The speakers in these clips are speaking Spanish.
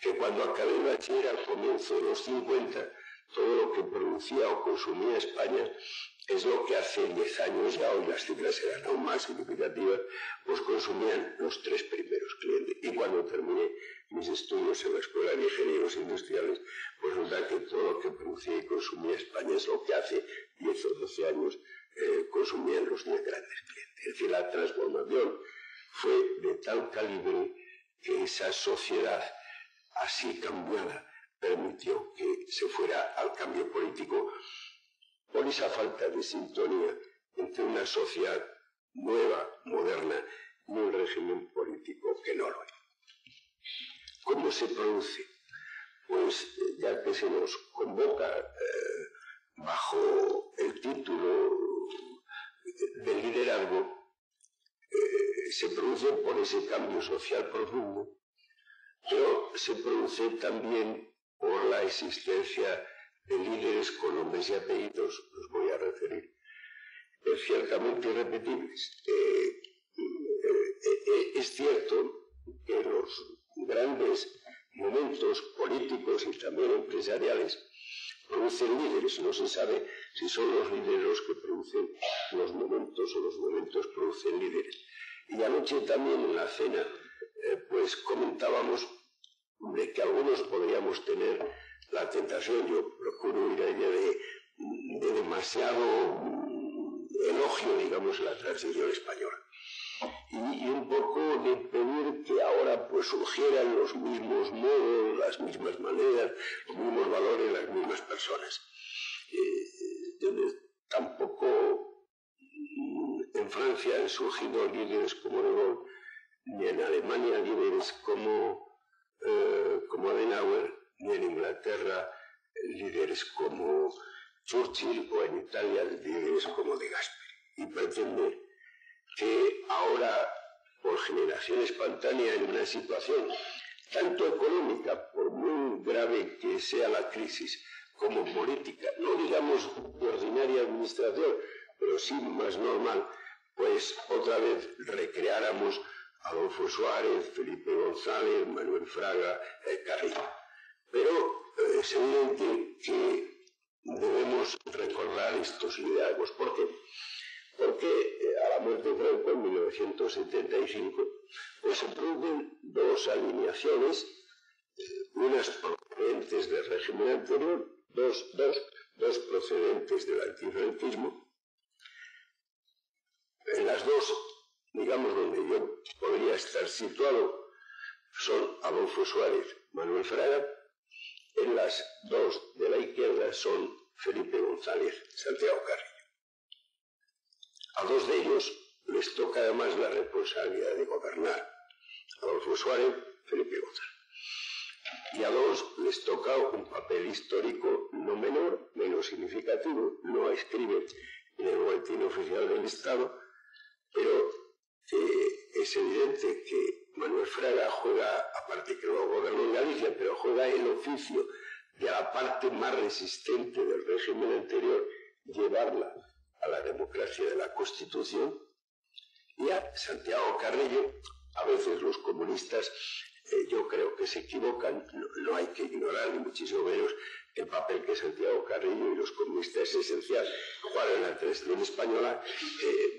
que cuando acabé el bachiller al comienzo de los 50, todo lo que producía o consumía España es lo que hace 10 años, ya hoy las cifras eran aún más significativas, pues consumían los 3 primeros clientes. Y cuando terminé mis estudios en la Escuela de Ingenieros Industriales, pues resulta que todo lo que producía y consumía España es lo que hace 10 o 12 años consumían los 10 grandes clientes. Es decir, la transformación fue de tal calibre que esa sociedad así cambiada permitió que se fuera al cambio político por esa falta de sintonía entre una sociedad nueva, moderna, y un régimen político que no lo es. ¿Cómo se produce? Pues ya que se nos convoca bajo el título de liderazgo, se produce por ese cambio social profundo, pero se produce también por la existencia de líderes con nombres y apellidos, los voy a referir, ciertamente irrepetibles. Es cierto que los grandes momentos políticos y también empresariales producen líderes. No se sabe si son los líderes los que producen los momentos o los momentos producen líderes. Y anoche también en la cena pues comentábamos de que algunos podríamos tener la tentación, yo procuro ir a ella, de demasiado elogio, digamos, a la transición española. Y un poco de pedir que ahora pues surgieran los mismos modos, las mismas maneras, los mismos valores, las mismas personas. Tampoco en Francia han surgido líderes como De Gaulle, ni en Alemania líderes como Adenauer, ni en Inglaterra líderes como Churchill, o en Italia líderes como De Gasperi. Y pretender que ahora, por generación espontánea, en una situación tanto económica, por muy grave que sea la crisis, como política, no digamos de ordinaria administración, pero sí más normal, pues otra vez recreáramos a Adolfo Suárez, Felipe González, Manuel Fraga, Carrillo. Pero es evidente que debemos recordar estos liderazgos. ¿Por qué? Porque a la muerte de Franco en 1975 pues se producen dos alineaciones, unas procedentes del régimen anterior, dos procedentes del antifranquismo. En las dos, digamos, donde yo podría estar situado, son Adolfo Suárez, Manuel Fraga. En las dos de la izquierda son Felipe González, Santiago Carrillo. A dos de ellos les toca además la responsabilidad de gobernar. Adolfo Suárez, Felipe González. Y a dos les toca un papel histórico no menor, menos significativo, no escribe en el boletín oficial del Estado, pero es evidente que Manuel Fraga juega, aparte que luego gobernó en Galicia, pero juega el oficio de la parte más resistente del régimen anterior, llevarla a la democracia de la Constitución. Y a Santiago Carrillo, a veces los comunistas yo creo que se equivocan, no hay que ignorar ni muchísimo menos el papel que Santiago Carrillo y los comunistas es esencial jugaron en la transición española.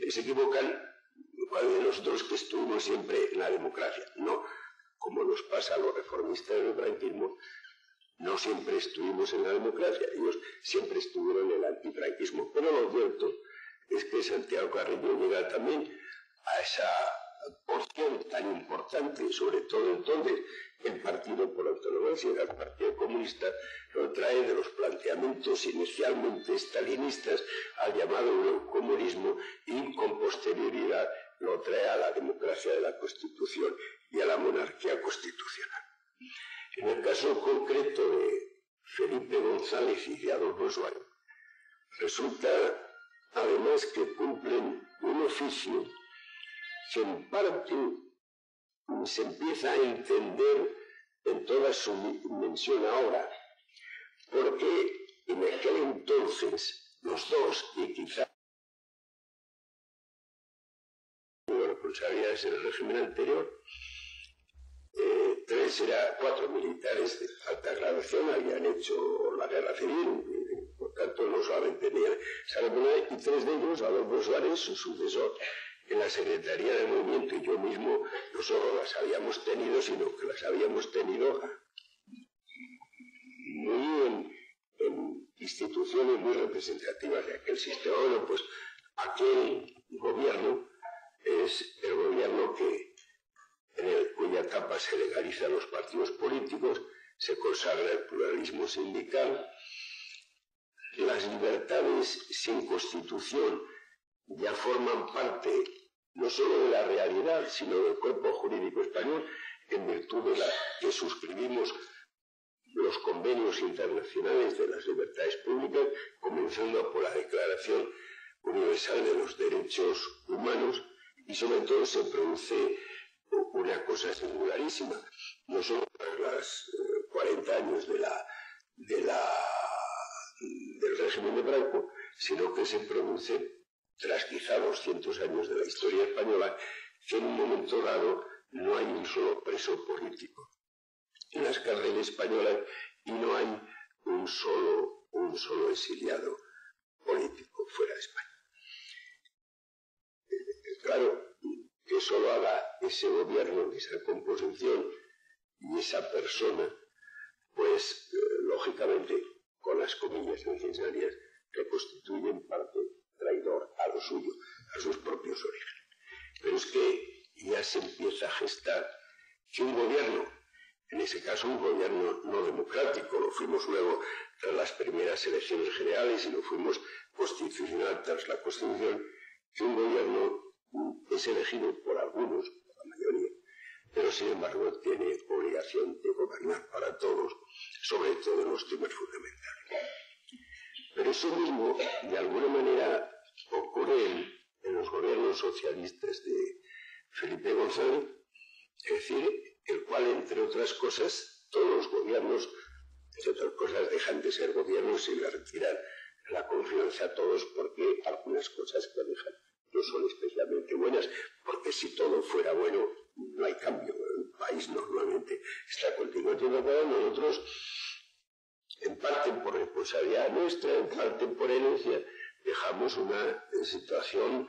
Se equivocan de nosotros que estuvimos siempre en la democracia. No, como nos pasa a los reformistas del franquismo, no siempre estuvimos en la democracia, ellos siempre estuvieron en el antifranquismo. Pero lo cierto es que Santiago Carrillo llega también a esa porción tan importante, sobre todo entonces el Partido por Antonomasia, el Partido Comunista, lo trae de los planteamientos inicialmente estalinistas al llamado eurocomunismo y con posterioridad lo trae a la democracia de la Constitución y a la monarquía constitucional. En el caso concreto de Felipe González y de Adolfo Suárez, resulta además que cumplen un oficio que en parte se empieza a entender en toda su dimensión ahora, porque en aquel entonces los dos, y quizá responsabilidades en el régimen anterior, tres cuatro militares de alta graduación habían hecho la guerra civil, por tanto no solamente tenían esa responsabilidad, y tres de ellos, Adolfo Suárez, su sucesor en la Secretaría del Movimiento, y yo mismo, no solo las habíamos tenido, sino que las habíamos tenido muy en instituciones muy representativas de aquel sistema. Bueno, pues aquel gobierno es el gobierno cuya etapa se legalizan los partidos políticos, se consagra el pluralismo sindical, las libertades sin constitución ya forman parte no solo de la realidad, sino del cuerpo jurídico español, en virtud de la que suscribimos los convenios internacionales de las libertades públicas, comenzando por la Declaración Universal de los Derechos Humanos, y sobre todo se produce una cosa singularísima, no solo tras los 40 años del régimen de Franco, sino que se produce tras quizá 200 años de la historia española, que en un momento dado no hay un solo preso político en las cárceles españolas y no hay un solo exiliado político fuera de España. Claro, que eso lo haga ese gobierno, esa composición y esa persona, pues lógicamente, con las comillas necesarias, que constituyen parte traidor a lo suyo, a sus propios orígenes. Pero es que ya se empieza a gestar que un gobierno, en ese caso un gobierno no democrático, lo fuimos luego tras las primeras elecciones generales y lo fuimos constitucional tras la Constitución, que un gobierno es elegido por algunos, por la mayoría, pero sin embargo tiene obligación de gobernar para todos, sobre todo en los temas fundamentales. Pero eso mismo, de alguna manera, ocurre en los gobiernos socialistas de Felipe González, es decir, el cual, entre otras cosas, todos los gobiernos, entre otras cosas, dejan de ser gobiernos y le retiran la confianza a todos porque algunas cosas que dejan no son especialmente buenas, porque si todo fuera bueno, no hay cambio. El país normalmente está continuamente para nosotros, en parte por responsabilidad nuestra, en parte por herencia, dejamos una situación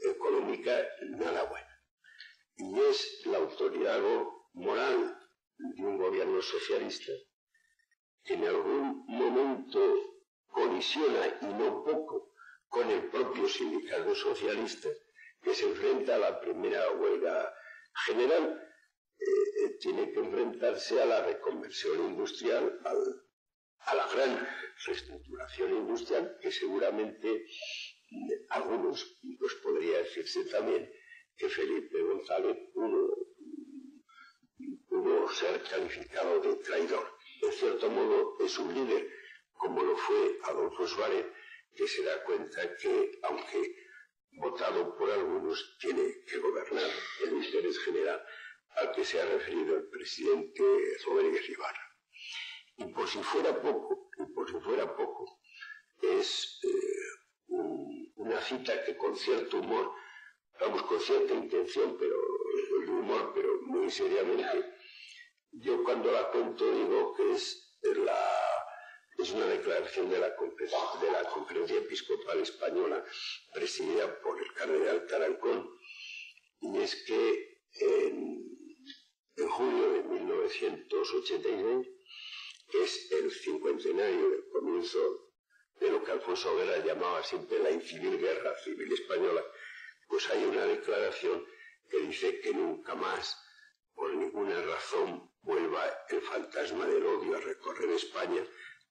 económica nada buena. Y es la autoridad moral de un gobierno socialista que en algún momento colisiona, y no poco, con el propio sindicato socialista, que se enfrenta a la primera huelga general, tiene que enfrentarse a la reconversión industrial, a la gran reestructuración industrial, que seguramente algunos, pues podría decirse también que Felipe González pudo ser calificado de traidor. En cierto modo es un líder, como lo fue Adolfo Suárez, que se da cuenta que, aunque votado por algunos, tiene que gobernar el interés general al que se ha referido el presidente Rodríguez Ibarra. Y por si fuera poco, es una cita que con cierto humor, vamos, con cierta intención, pero de humor, pero muy seriamente, yo cuando la cuento digo que es una declaración de la Conferencia Episcopal Española, presidida por el cardenal Tarancón, y es que en julio de 1986, que es el cincuentenario del comienzo de lo que Alfonso Guerra llamaba siempre la incivil guerra civil española, pues hay una declaración que dice que nunca más, por ninguna razón, vuelva el fantasma del odio a recorrer España,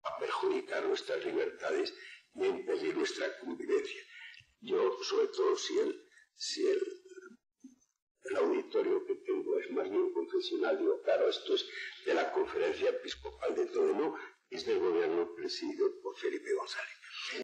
a perjudicar nuestras libertades y a impedir nuestra convivencia. Yo, sobre todo, si el auditorio que tengo es más bien confesional, digo, claro, esto es de la Conferencia Episcopal de todo, no, es del gobierno presidido por Felipe González.